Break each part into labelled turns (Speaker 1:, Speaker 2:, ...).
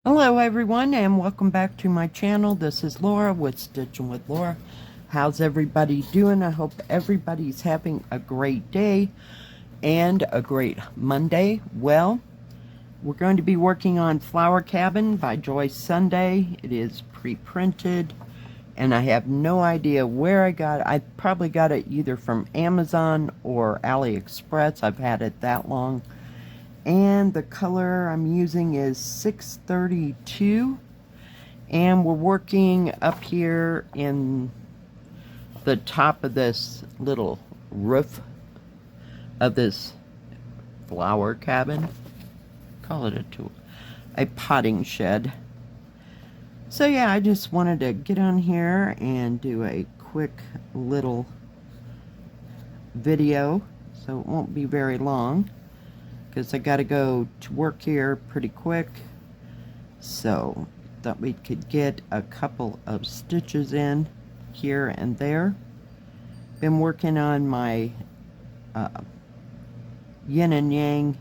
Speaker 1: Hello everyone and welcome back to my channel. This is Laura with Stitchin with Laura. How's everybody doing? I hope everybody's having a great day and a great Monday. Well, we're going to be working on Flower Cabin by Joyce Sunday. It is pre-printed and I have no idea where I got it. I probably got it either from Amazon or AliExpress. I've had it that long. And the color I'm using is 632, and we're working up here in the top of this little roof of this flower cabin. Call it a potting shed. So yeah, I just wanted to get on here and do a quick little video, so it won't be very long, because I gotta go to work here pretty quick. So thought we could get a couple of stitches in here and there. Been working on my yin and yang,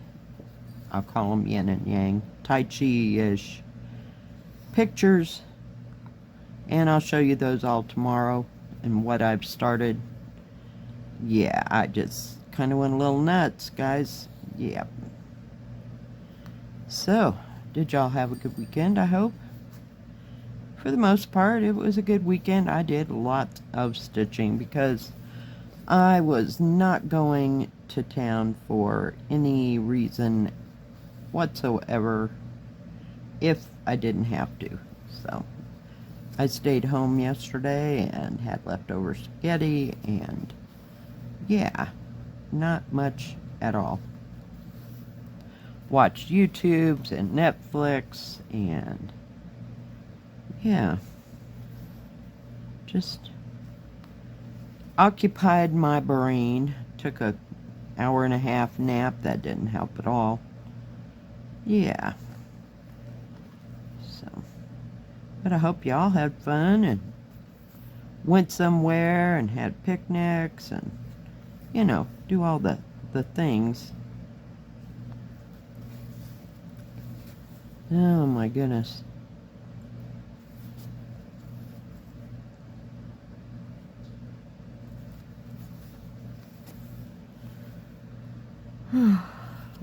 Speaker 1: I'll call them yin and yang, Tai Chi-ish pictures, and I'll show you those all tomorrow and what I've started. Yeah, I just kind of went a little nuts, guys. Yeah. So, did y'all have a good weekend, I hope? For the most part, it was a good weekend. I did a lot of stitching because I was not going to town for any reason whatsoever if I didn't have to. So, I stayed home yesterday and had leftover spaghetti and yeah, not much at all. Watched YouTubes and Netflix and yeah, just occupied my brain. Took a hour-and-a-half nap. That didn't help at all. Yeah. So, but I hope y'all had fun and went somewhere and had picnics and, you know, do all the things. Oh my goodness.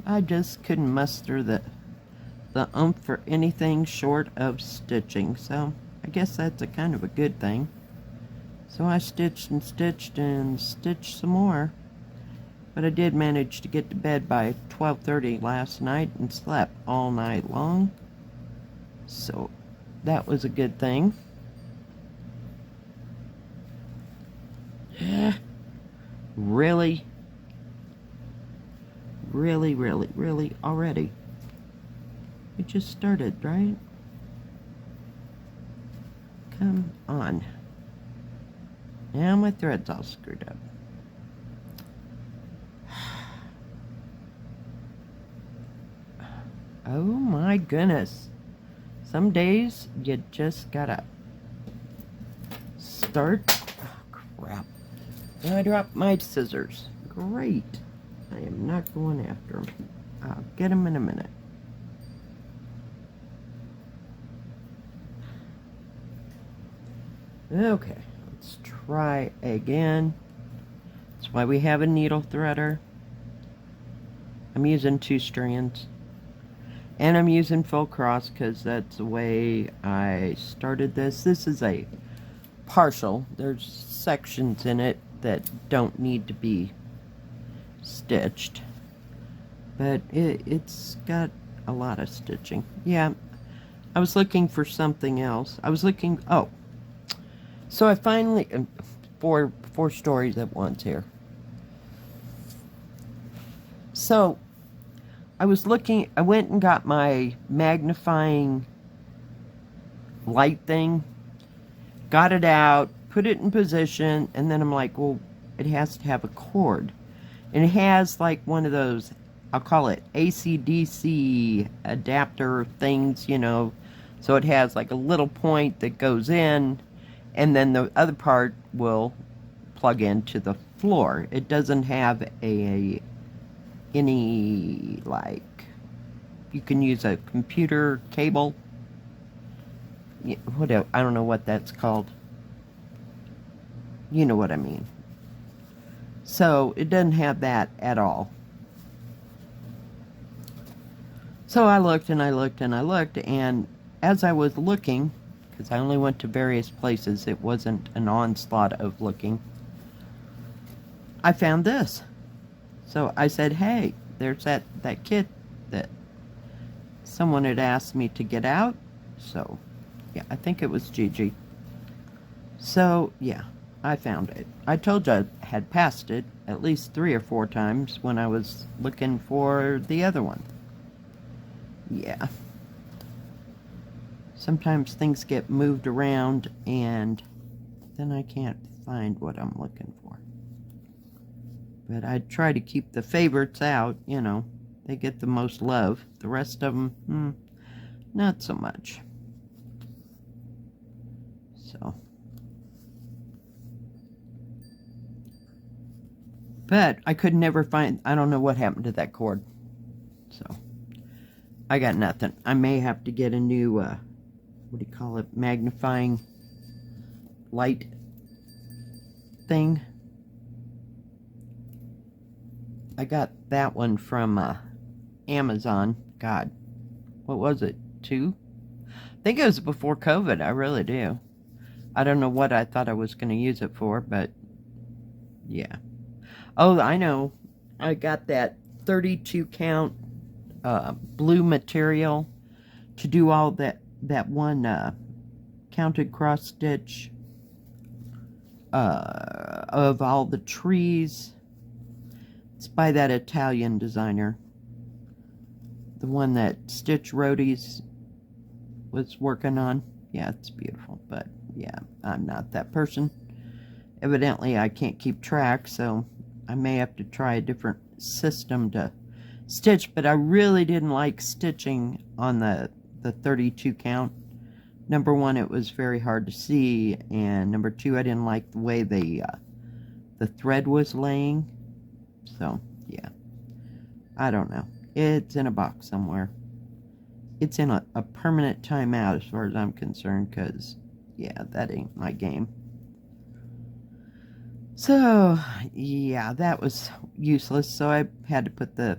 Speaker 1: I just couldn't muster the oomph for anything short of stitching, so I guess that's a kind of a good thing. So I stitched and stitched and stitched some more. But I did manage to get to bed by 12:30 last night and slept all night long. So that was a good thing. Really? Really already? It just started, right? Come on. Now my thread's all screwed up. Oh my goodness. Some days you just gotta start. Oh crap. I dropped my scissors. Great. I am not going after them. I'll get them in a minute. Okay, let's try again. That's why we have a needle threader. I'm using 2 strands. And I'm using full cross because that's the way I started this. This is a partial. There's sections in it that don't need to be stitched. But it's got a lot of stitching. Yeah, I was looking for something else. I was looking, oh. So I finally, four stories at once here. So, I went and got my magnifying light thing, got it out, put it in position, and then I'm like, well, it has to have a cord. And it has like one of those, I'll call it AC/DC adapter things, you know. So it has like a little point that goes in, and then the other part will plug into the floor. It doesn't have any, like, you can use a computer cable I don't know what that's called. You know what I mean. So it doesn't have that at all. So I looked and I looked and I looked, and as I was looking, because I only went to various places, it wasn't an onslaught of looking, I found this. So I said, hey, there's that kit that someone had asked me to get out. So, yeah, I think it was Gigi. So, yeah, I found it. I told you I had passed it at least 3 or 4 times when I was looking for the other one. Yeah. Sometimes things get moved around and then I can't find what I'm looking for. But I try to keep the favorites out, you know. They get the most love. The rest of them, not so much. So. But I could never find, I don't know what happened to that cord. So, I got nothing. I may have to get a new, what do you call it, magnifying light thing. I got that one from Amazon. God, what was it, 2? I think it was before COVID, I really do. I don't know what I thought I was going to use it for, but yeah. Oh, I know. I got that 32 count blue material to do all that one counted cross stitch of all the trees. It's by that Italian designer, the one that Stitch Roadies was working on. Yeah, it's beautiful, but yeah, I'm not that person. Evidently I can't keep track, so I may have to try a different system to stitch, but I really didn't like stitching on the 32 count. Number one, it was very hard to see, and number two, I didn't like the way the thread was laying. So, yeah. I don't know. It's in a box somewhere. It's in a permanent timeout as far as I'm concerned, because, yeah, that ain't my game. So, yeah, that was useless, so I had to put the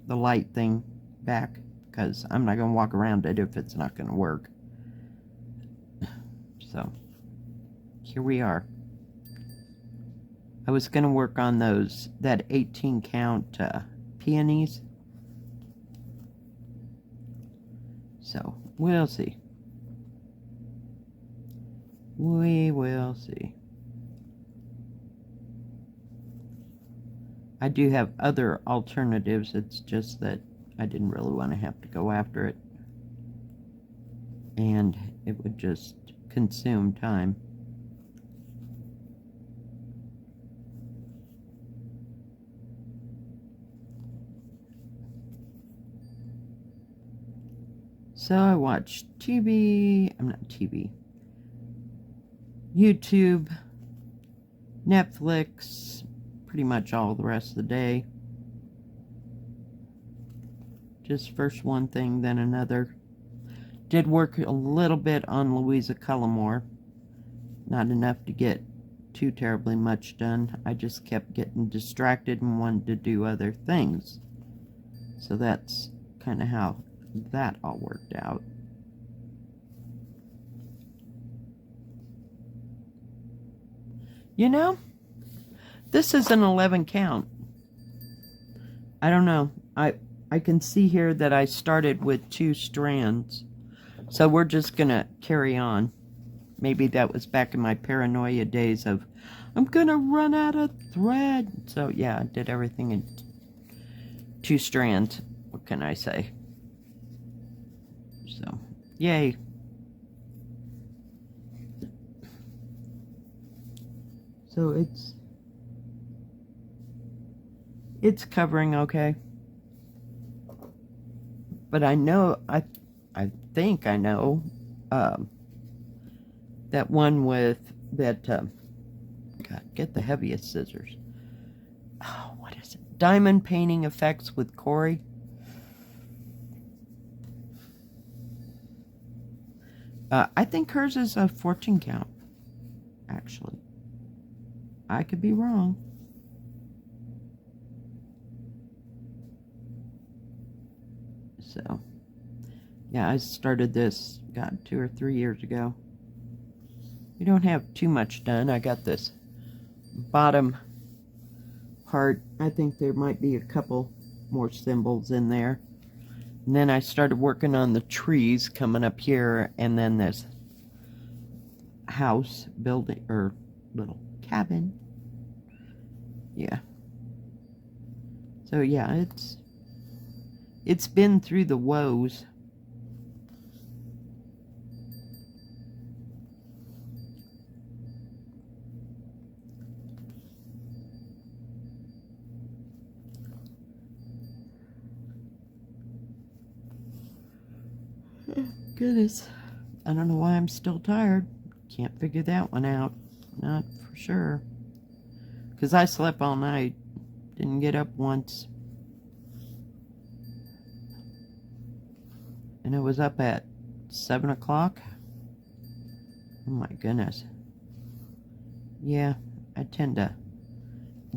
Speaker 1: light thing back, because I'm not going to walk around it if it's not going to work. So, here we are. I was going to work on that 18 count peonies. So, we'll see. We will see. I do have other alternatives, it's just that I didn't really want to have to go after it. And it would just consume time. So I watched YouTube, Netflix, pretty much all the rest of the day. Just first one thing, then another. Did work a little bit on Louisa Cullimore. Not enough to get too terribly much done. I just kept getting distracted and wanted to do other things. So that's kind of how that all worked out. You know, this is an 11 count. I don't know. I can see here that I started with 2 strands. So we're just going to carry on. Maybe that was back in my paranoia days of, I'm going to run out of thread. So yeah, I did everything in 2 strands. What can I say? So, yay. So it's covering okay. But I know, I think I know, that one with that, God, get the heaviest scissors. Oh, what is it? Diamond Painting Effects with Corey. I think hers is a 14 count, actually. I could be wrong. So, yeah, I started this, God, 2 or 3 years ago. We don't have too much done. I got this bottom part. I think there might be a couple more symbols in there. And then I started working on the trees coming up here, and then this house building, or little cabin. Yeah. So yeah, it's been through the woes. Goodness, I don't know why I'm still tired. Can't figure that one out. Not for sure. Because I slept all night. Didn't get up once. And I was up at 7 o'clock. Oh my goodness. Yeah, I tend to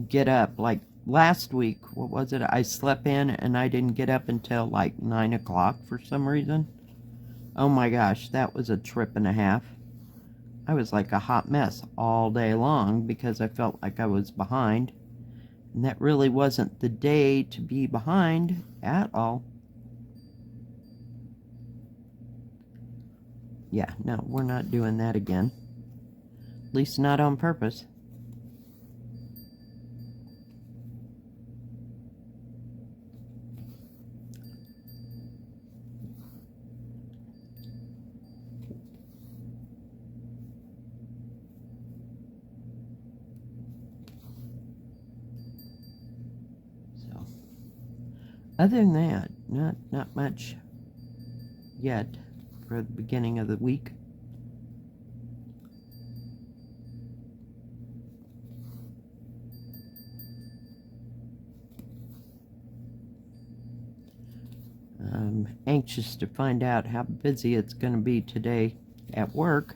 Speaker 1: get up. Like last week, what was it? I slept in and I didn't get up until like 9 o'clock for some reason. Oh my gosh, that was a trip and a half. I was like a hot mess all day long because I felt like I was behind. And that really wasn't the day to be behind at all. Yeah, no, we're not doing that again. At least not on purpose. Other than that, not much yet for the beginning of the week. I'm anxious to find out how busy it's going to be today at work.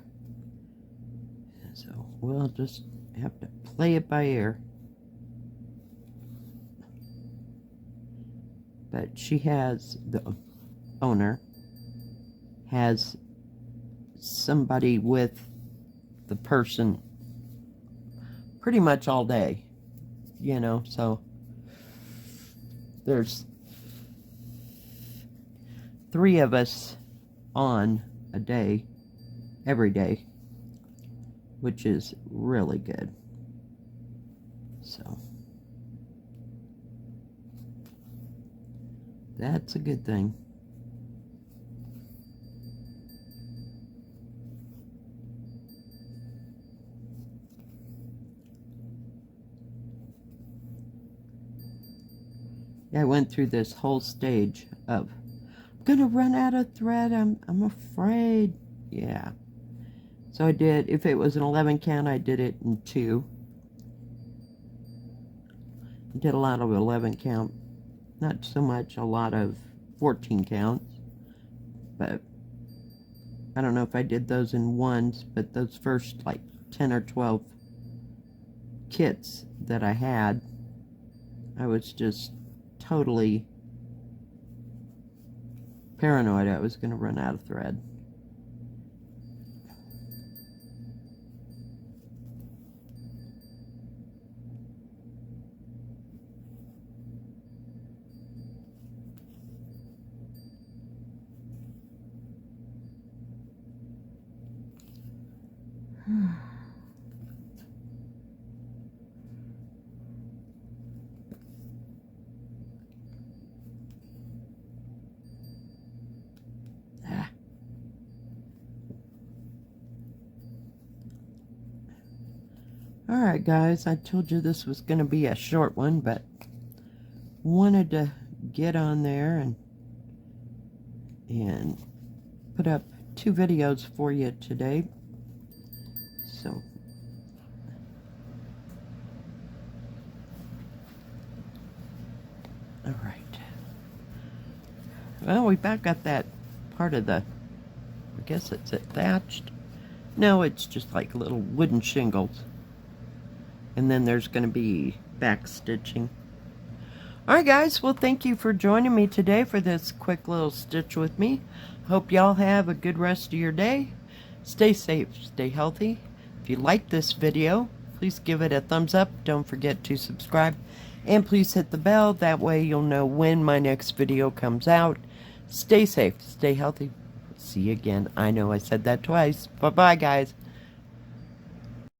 Speaker 1: So we'll just have to play it by ear. But she has, the owner has somebody with the person pretty much all day, you know, so there's 3 of us on a day, every day, which is really good. So that's a good thing. Yeah, I went through this whole stage of, I'm gonna run out of thread, I'm afraid. Yeah. So I did, if it was an 11 count, I did it in 2. I did a lot of 11 count. Not so much a lot of 14 counts, but I don't know if I did those in ones, but those first like 10 or 12 kits that I had, I was just totally paranoid I was going to run out of thread. Alright guys, I told you this was going to be a short one, but wanted to get on there and put up 2 videos for you today. So alright. Well, we back got that part of the guess it's thatched. No, it's just like little wooden shingles. And then there's going to be back stitching. Alright guys, well thank you for joining me today for this quick little stitch with me. Hope y'all have a good rest of your day. Stay safe, stay healthy. If you like this video, please give it a thumbs up. Don't forget to subscribe. And please hit the bell. That way you'll know when my next video comes out. Stay safe, stay healthy. See you again. I know I said that twice. Bye-bye guys.